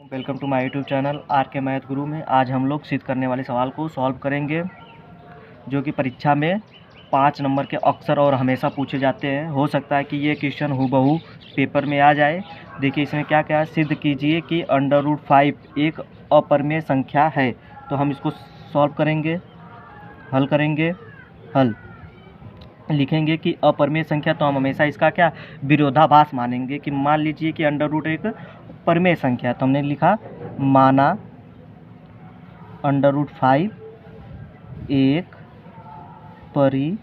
Welcome to my YouTube channel R K math Guru में। आज हम लोग सिद्ध करने वाले सवाल को सॉल्व करेंगे जो कि परीक्षा में 5 नंबर के अक्सर और हमेशा पूछे जाते हैं। हो सकता है कि ये क्वेश्चन हूबहू पेपर में आ जाए। देखिए इसमें क्या क्या है। सिद्ध कीजिए कि √5 एक अपरिमेय संख्या है। तो हम इसको सॉल्व करेंगे, हल करेंगे। लिखेंगे कि अपरिमेय संख्या, तो हम हमेशा इसका क्या विरोधाभास मानेंगे कि मान लीजिए कि √ एक परिमेय संख्या, तो हमने लिखा माना √5 एक परिमेय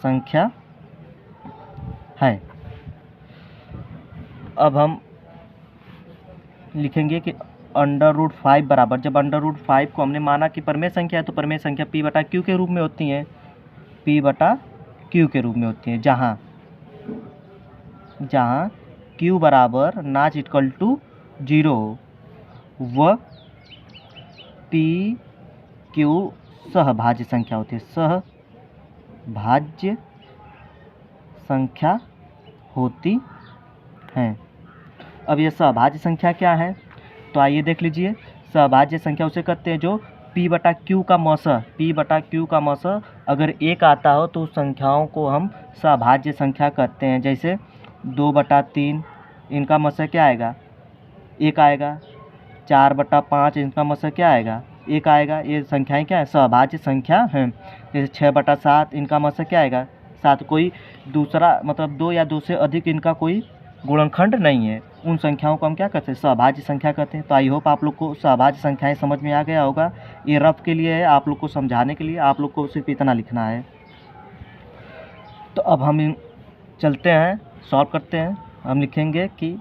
संख्या है। अब हम लिखेंगे कि √5 बराबर, जब √5 को हमने माना कि परिमेय संख्या है तो परिमेय संख्या P/Q के रूप में होती हैं, P/Q के रूप में होती हैं, जहाँ Q बराबर नॉट इक्वल टू 0 व PQ सहभाज्य संख्या होती है, सहभाज्य संख्या होती हैं। अब ये सहभाज्य संख्या क्या है, तो आइए देख लीजिए। सहभाज्य संख्या उसे कहते हैं जो P/Q का मौसा अगर एक आता हो तो उस संख्याओं को हम सहभाज्य संख्या कहते हैं। जैसे 2/3 इनका मौसा क्या आएगा, 1 आएगा। 4/5 इनका मौसा क्या आएगा, 1 आएगा। ये संख्याएं क्या है, सहभाज्य संख्या हैं। जैसे 6/7 इनका मौसा क्या आएगा, 7। कोई दूसरा मतलब 2 या 2 से अधिक इनका कोई गुणनखंड नहीं है। उन संख्याओं को हम क्या कहते हैं, सहभाज्य संख्या कहते हैं। तो आई होप आप लोग को सहभाज्य संख्याएं समझ में आ गया होगा। ये रफ के लिए है, आप लोग को समझाने के लिए। आप लोग को सिर्फ इतना लिखना है। तो अब हम चलते हैं, सॉल्व करते हैं। हम लिखेंगे कि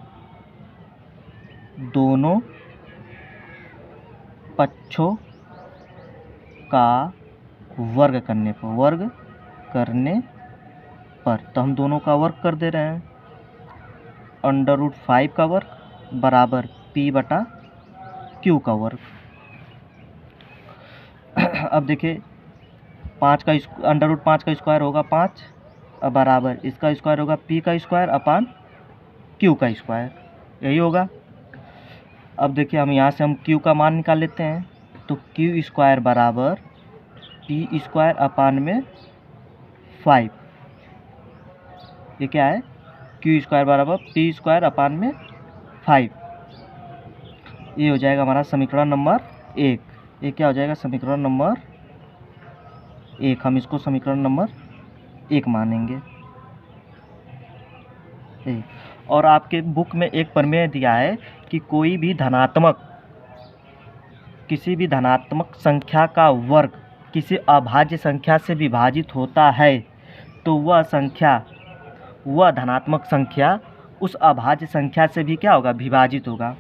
दोनों पक्षों का वर्ग करने पर, तो हम दोनों का वर्ग कर दे रहे हैं। √5 का वर्ग बराबर P/Q का वर्ग। अब देखिए √5 का स्क्वायर होगा 5, अब बराबर इसका स्क्वायर होगा P का स्क्वायर अपान Q का स्क्वायर, यही होगा। अब देखिए हम यहाँ से हम Q का मान निकाल लेते हैं, तो Q स्क्वायर बराबर P स्क्वायर अपान में 5। ये क्या है, Q स्क्वायर बराबर P स्क्वायर अपान में 5। ये हो जाएगा हमारा समीकरण नंबर 1। ये क्या हो जाएगा, समीकरण नंबर 1। हम इसको समीकरण नंबर 1 मानेंगे। और आपके बुक में एक प्रमेय दिया है कि किसी भी धनात्मक संख्या का वर्ग किसी अभाज्य संख्या से विभाजित होता है तो वह धनात्मक संख्या उस अभाज्य संख्या से भी क्या होगा, विभाजित होगा।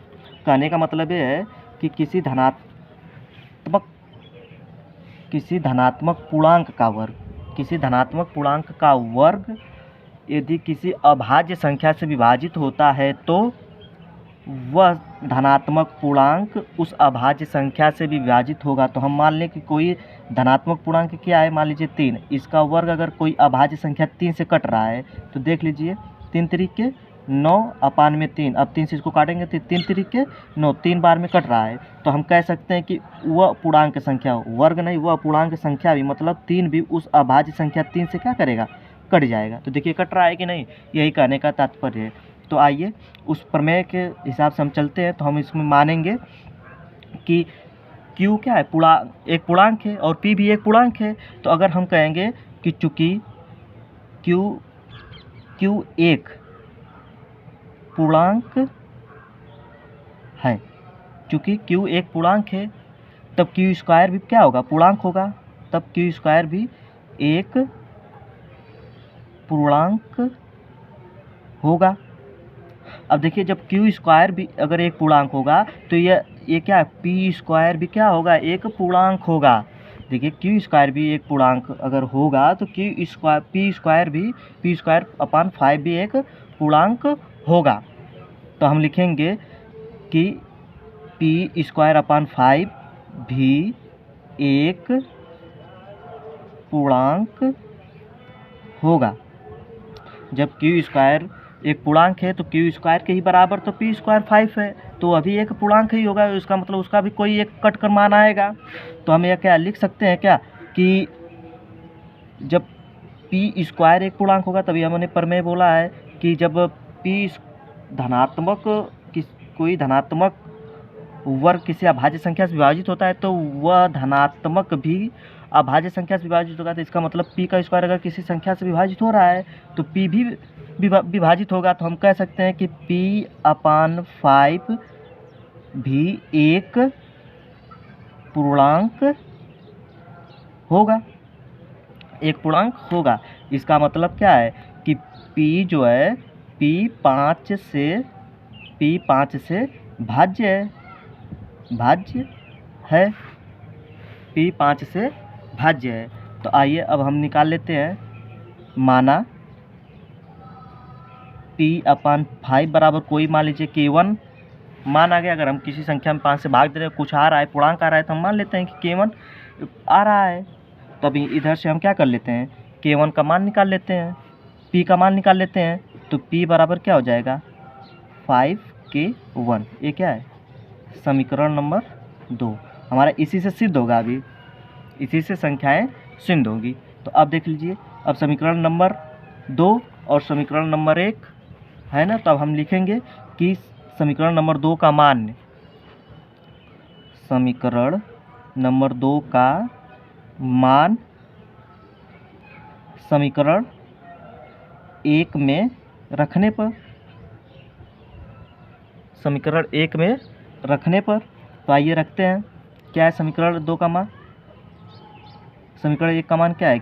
कहने का मतलब ये है कि किसी धनात्मक पूर्णांक का वर्ग यदि किसी अभाज्य संख्या से विभाजित होता है तो वह धनात्मक पूर्णांक उस अभाज्य संख्या से भी विभाजित होगा। तो हम मान लें कि कोई धनात्मक पूर्णांक क्या है, मान लीजिए 3, इसका वर्ग अगर कोई अभाज्य संख्या 3 से कट रहा है तो देख लीजिए 3 तरीके 9 अपान में 3। अब 3 से इसको काटेंगे तो 3 तरीके 9, 3 बार में कट रहा है। तो हम कह सकते हैं कि वह पूर्णांक संख्या, वर्ग नहीं, वह पूर्णांक संख्या भी, मतलब 3 भी उस अभाज्य संख्या 3 से क्या करेगा, कट जाएगा। तो देखिए कट रहा है कि नहीं, यही कहने का तात्पर्य है। तो आइए उस प्रमेय के हिसाब से हम चलते हैं। तो हम इसमें मानेंगे कि Q क्या है, एक पूर्णांक है और P भी एक पूर्णांक है। तो अगर हम कहेंगे कि चूँकि Q एक पूर्णांक है, चूँकि Q एक पूर्णांक है तब Q स्क्वायर भी क्या होगा, पूर्णांक होगा। तब Q स्क्वायर भी एक पूर्णांक होगा। अब देखिए जब Q स्क्वायर भी अगर एक पूर्णांक होगा तो ये क्या है, P स्क्वायर भी क्या होगा, एक पूर्णांक होगा। देखिए Q स्क्वायर भी एक पूर्णांक अगर होगा तो P स्क्वायर अपान 5 भी एक पूर्णांक होगा। तो हम लिखेंगे कि P स्क्वायर अपान 5 भी एक पूर्णांक होगा। जब Q स्क्वायर एक पूर्णांक है तो क्यू स्क्वायर के ही बराबर तो पी स्क्वायर 5 है, तो अभी एक पूर्णांक ही होगा, इसका मतलब उसका भी कोई एक कट कर मान आएगा। तो हम यह क्या लिख सकते हैं क्या कि जब पी स्क्वायर एक पूर्णांक होगा, तभी हमने प्रमेय बोला है कि जब पी धनात्मक कोई धनात्मक वर्ग किसी अभाज्य संख्या से विभाजित होता है तो वह धनात्मक भी अभाज्य संख्या से विभाजित होगा। तो इसका मतलब पी का स्क्वायर अगर किसी संख्या से विभाजित हो रहा है तो पी भी विभाजित होगा। तो हम कह सकते हैं कि p/5 भी एक पूर्णांक होगा, एक पूर्णांक होगा। इसका मतलब क्या है कि p जो है p5 से भाज्य है, p5 से भाज्य है। तो आइए अब हम निकाल लेते हैं। माना p/5 बराबर कोई मान लीजिए k1 मान आ गया। अगर हम किसी संख्या में 5 से भाग दे रहे हैं, कुछ आ रहा है, पूर्णांक आ रहा है, तो हम मान लेते हैं कि k1 आ रहा है। तो अभी इधर से हम क्या कर लेते हैं, k1 का मान निकाल लेते हैं, p का मान निकाल लेते हैं। तो p बराबर क्या हो जाएगा 5k1। ये क्या है समीकरण नंबर 2 हमारा इसी से सिद्ध होगा, अभी इसी से संख्याएं सिद्ध होगी। तो अब देख लीजिए, अब समीकरण नंबर 2 और समीकरण नंबर 1 है ना, तो अब हम लिखेंगे कि समीकरण नंबर 2 का मान, समीकरण नंबर 2 का मान समीकरण 1 में रखने पर, समीकरण 1 में रखने पर, तो आइए रखते हैं। क्या है समीकरण 2 का मान, समीकरण 1 का मान क्या है,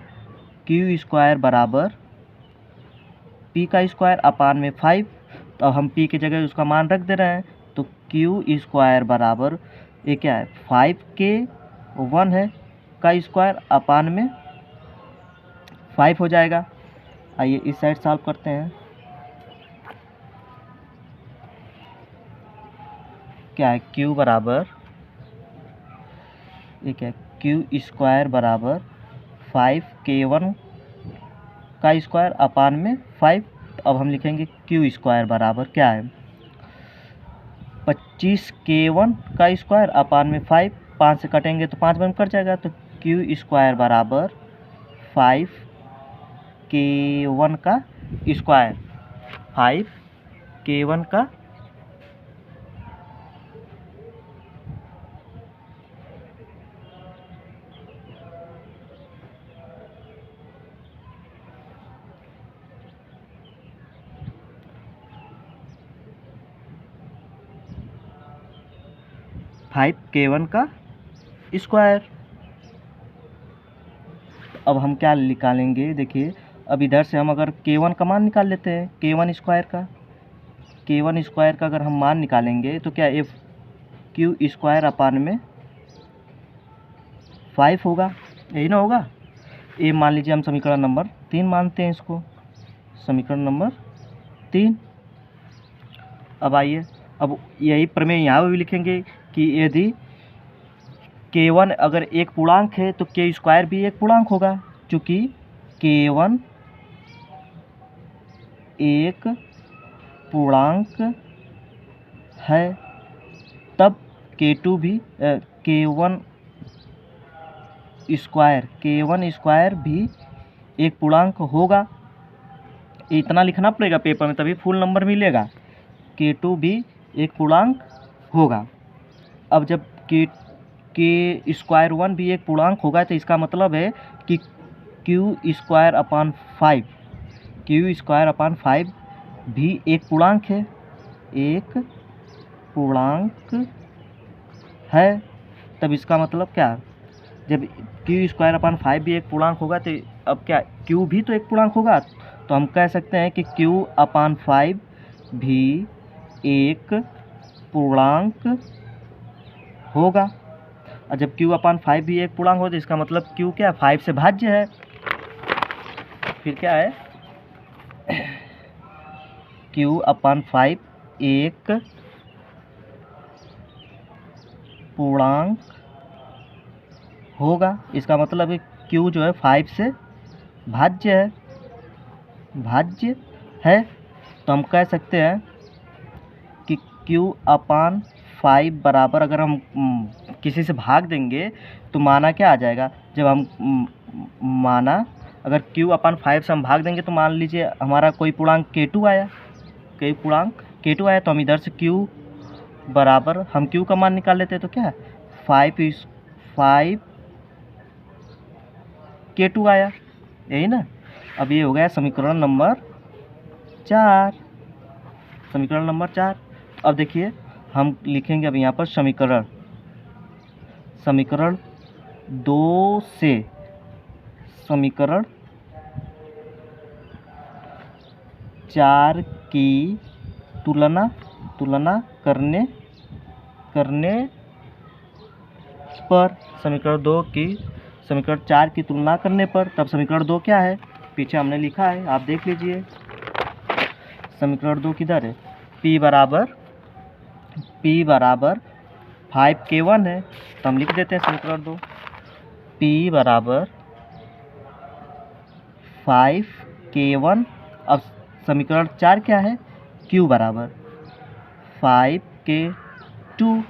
क्यू स्क्वायर बराबर पी का स्क्वायर अपान में 5। तो अब हम पी की जगह उसका मान रख दे रहे हैं। तो क्यू स्क्वायर बराबर ये क्या है 5k1 है का स्क्वायर अपान में 5 हो जाएगा। आइए इस साइड सॉल्व करते हैं। क्या है क्यू बराबर, ये क्या है क्यू स्क्वायर बराबर 5k1 का स्क्वायर अपान में 5। तो अब हम लिखेंगे क्यू स्क्वायर बराबर क्या है 25k1 का स्क्वायर अपान में 5, 5 से कटेंगे तो 5 में कट जाएगा। तो क्यू स्क्वायर बराबर 5k1 का स्क्वायर, 5k1 का k1 का स्क्वायर। अब हम क्या निकालेंगे, देखिए अब इधर से हम अगर k1 का मान निकाल लेते हैं, k1 स्क्वायर का अगर हम मान निकालेंगे तो क्या एफ क्यू स्क्वायर अपान में 5 होगा, यही ना होगा। ये मान लीजिए हम समीकरण नंबर 3 मानते हैं इसको, समीकरण नंबर 3। अब आइए, अब यही प्रमेय यहाँ भी लिखेंगे कि यदि k1 अगर एक पूर्णांक है तो k स्क्वायर भी एक पूर्णांक होगा, क्योंकि k1 एक पूर्णांक है, तब k2 भी k1 स्क्वायर भी एक पूर्णांक होगा। इतना लिखना पड़ेगा पेपर में, तभी फुल नंबर मिलेगा। k2 भी एक पूर्णांक होगा। अब जब k स्क्वायर 1 भी एक पूर्णांक होगा तो इसका मतलब है कि क्यू स्क्वायर अपान 5 भी एक पूर्णांक है, एक पूर्णांक है। तब इसका मतलब क्या, जब क्यू स्क्वायर अपान 5 भी एक पूर्णांक होगा तो अब क्या क्यू भी तो एक पूर्णांक होगा। तो हम कह सकते हैं कि क्यू अपान 5 भी एक पूर्णांक होगा। और जब क्यू अपान 5 भी एक पूर्णांक हो तो इसका मतलब क्यू क्या 5 से भाज्य है। फिर क्या है क्यू अपान 5 एक पूर्णांक होगा। इसका मतलब है क्यू जो है 5 से भाज्य है। तो हम कह सकते हैं कि Q/5 बराबर, अगर हम किसी से भाग देंगे तो माना क्या आ जाएगा, जब हम माना अगर Q/5 से हम भाग देंगे तो मान लीजिए हमारा कोई पूर्णांक K2 आया, तो हम इधर से Q बराबर, हम Q का मान निकाल लेते हैं तो क्या है 5 K2 आया, यही ना। अब ये हो गया समीकरण नंबर 4। अब देखिए हम लिखेंगे अब यहाँ पर समीकरण 2 से समीकरण 4 की तुलना करने पर, समीकरण 4 की तुलना करने पर, तब समीकरण 2 क्या है, पीछे हमने लिखा है, आप देख लीजिए। समीकरण 2 किधर है, P बराबर 5K1 है, तो हम लिख देते हैं समीकरण 2 P बराबर 5K1। अब समीकरण 4 क्या है, Q बराबर 5K2।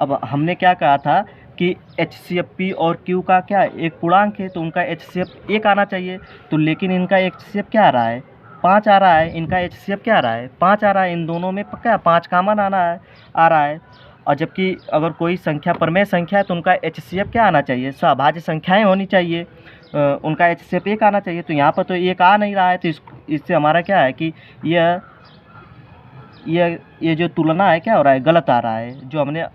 अब हमने क्या कहा था कि HCF P और Q का क्या एक पूर्णांक है, तो उनका HCF 1 आना चाहिए, तो लेकिन इनका HCF क्या आ रहा है, 5 आ रहा है, इनका HCF क्या आ रहा है, 5 आ रहा है। इन दोनों में क्या 5 कॉमन आ रहा है। और जबकि अगर कोई संख्या परमेय संख्या है तो उनका HCF क्या आना चाहिए, सभाज्य संख्याएं होनी चाहिए, उनका HCF 1 आना चाहिए। तो यहाँ पर तो 1 आ नहीं रहा है, तो इससे हमारा क्या है कि ये जो तुलना है क्या हो रहा है, गलत आ रहा है। जो हमने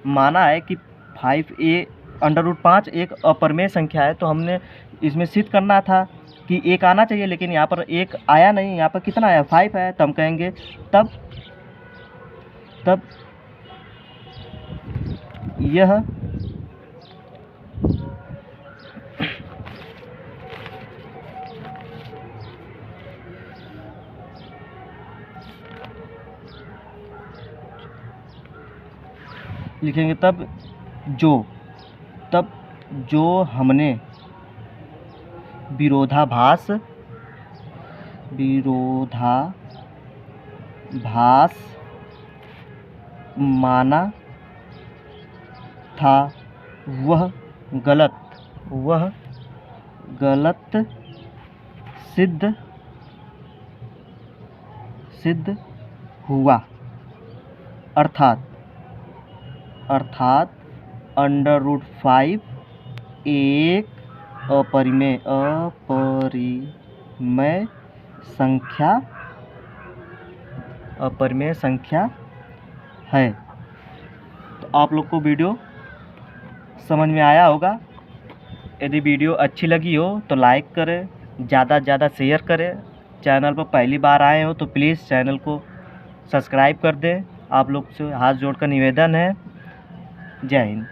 माना है कि 5a√5 एक अपरमेय संख्या है, तो हमने इसमें सिद्ध करना था कि 1 आना चाहिए, लेकिन यहाँ पर 1 आया नहीं, यहाँ पर कितना आया 5 आया। तो हम कहेंगे तब यह लिखेंगे, तब जो हमने विरोधाभास माना था वह गलत सिद्ध हुआ, अर्थात √5 एक अपरिमेय संख्या है। तो आप लोग को वीडियो समझ में आया होगा। यदि वीडियो अच्छी लगी हो तो लाइक करें, ज़्यादा से ज़्यादा शेयर करें। चैनल पर पहली बार आए हो तो प्लीज़ चैनल को सब्सक्राइब कर दें। आप लोग से हाथ जोड़कर निवेदन है। जय हिंद।